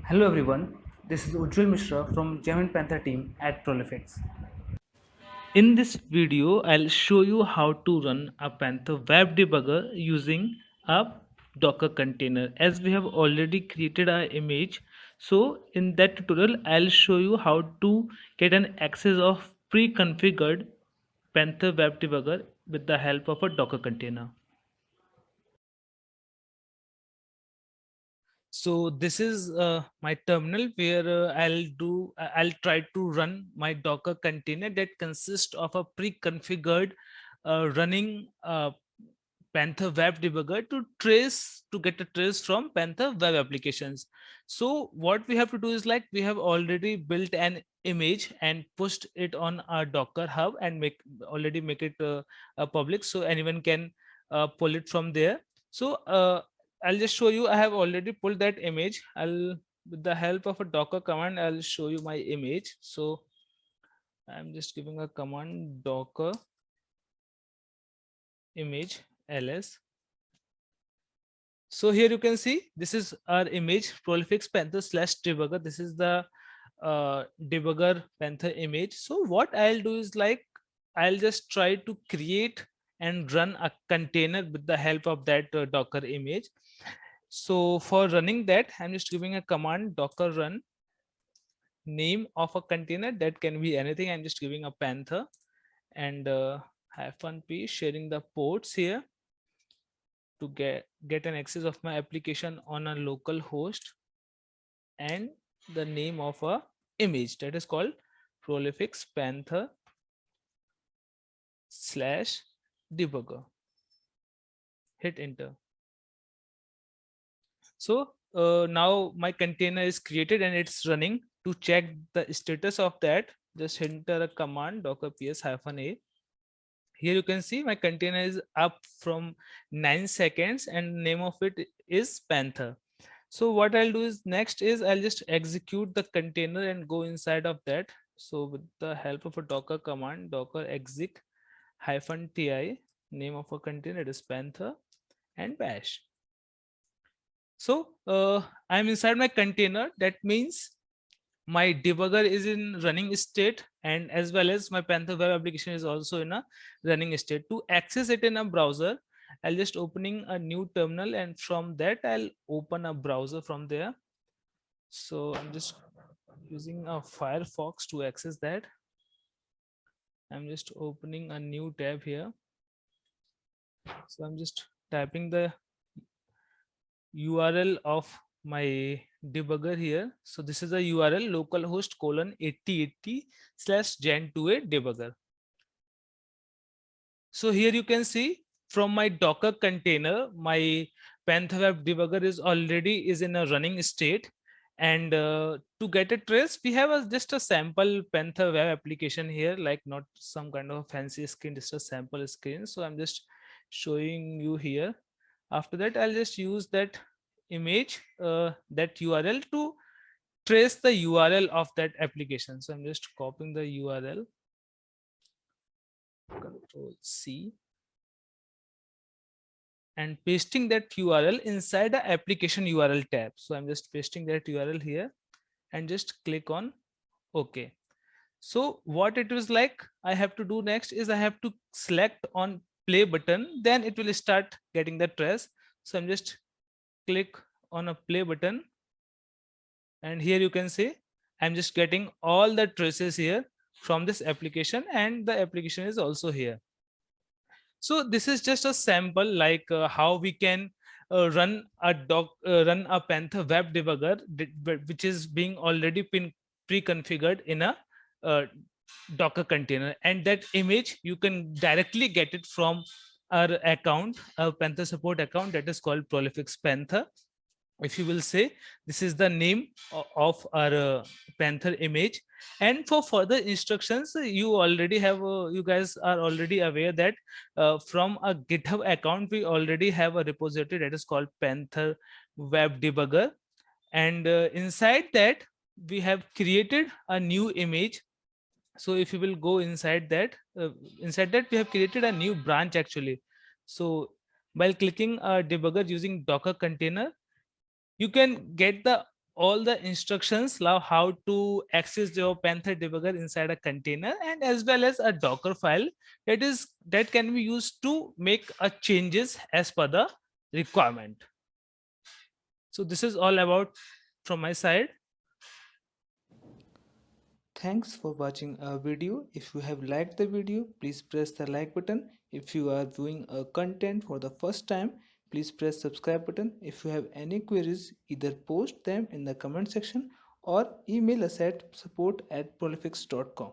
Hello everyone, this is Ujjwal Mishra from Gemin Panther team at Prolifix. In this video, I'll show you how to run a Panther web debugger using a Docker container. As we have already created our image, so in that tutorial, I'll show you how to get an access of pre-configured Panther web debugger with the help of a Docker container. So this is my terminal where I'll try to run my Docker container that consists of a pre-configured running Panther web debugger to get a trace from Panther web applications. So what we have to do is, like, we have already built an image and pushed it on our Docker hub and make it public so anyone can pull it from there. So I'll just show you. I have already pulled that image. With the help of a Docker command, I'll show you my image. So I'm just giving a command Docker image ls. So here you can see this is our image, Prolifix Panther slash debugger. This is the debugger Panther image. So what I'll do is, like, I'll just try to create and run a container with the help of that Docker image. So for running that, I'm just giving a command docker run name of a container. That can be anything. I'm just giving a Panther and -p, sharing the ports here to get an access of my application on a local host, and the name of a image that is called Prolifix Panther slash debugger. Hit enter. So now my container is created and it's running. To check the status of that, just enter a command docker ps-a. Here you can see my container is up from 9 seconds and name of it is Panther. So what I'll do is, next is I'll just execute the container and go inside of that. So with the help of a docker command, docker exec -ti, name of a container is Panther, and bash. So I'm inside my container. That means my debugger is in running state, and as well as my Panther web application is also in a running state. To access it in a browser, I'll just opening a new terminal, and from that I'll open a browser from there. So I'm just using a Firefox to access that. I'm just opening a new tab here. So I'm just typing the URL of my debugger here. So this is a URL localhost :8080/gen2a debugger. So here you can see from my Docker container, my Panther web debugger is in a running state. And to get a trace, we have just a sample Panther web application here, like not some kind of fancy screen, just a sample screen. So I'm just showing you here. After that, I'll just use that image, that URL, to trace the URL of that application. So I'm just copying the URL, Control C, and pasting that URL inside the application URL tab. So I'm just pasting that URL here and just click on OK. So what it was like, I have to do next is I have to select on play button, then it will start getting the trace. So I'm just click on a play button, and here you can see I'm just getting all the traces here from this application, and the application is also here. So this is just a sample, like how we can run a Panther web debugger which is being already been pre-configured in a uh, Docker container, and that image you can directly get it from our account, our Panther support account, that is called Prolifix Panther. If you will say, this is the name of our Panther image. And for further instructions, you already have you guys are already aware that from a GitHub account we already have a repository that is called Panther web debugger, and inside that we have created a new image So if you will go inside that we have created a new branch actually. So while clicking a debugger using Docker container, you can get the all the instructions now how to access your Panther debugger inside a container, and as well as a Docker file that can be used to make a changes as per the requirement. So this is all about from my side. Thanks for watching our video. If you have liked the video, please press the like button. If you are viewing a content for the first time, please press subscribe button. If you have any queries, either post them in the comment section or email us at support@prolifix.com.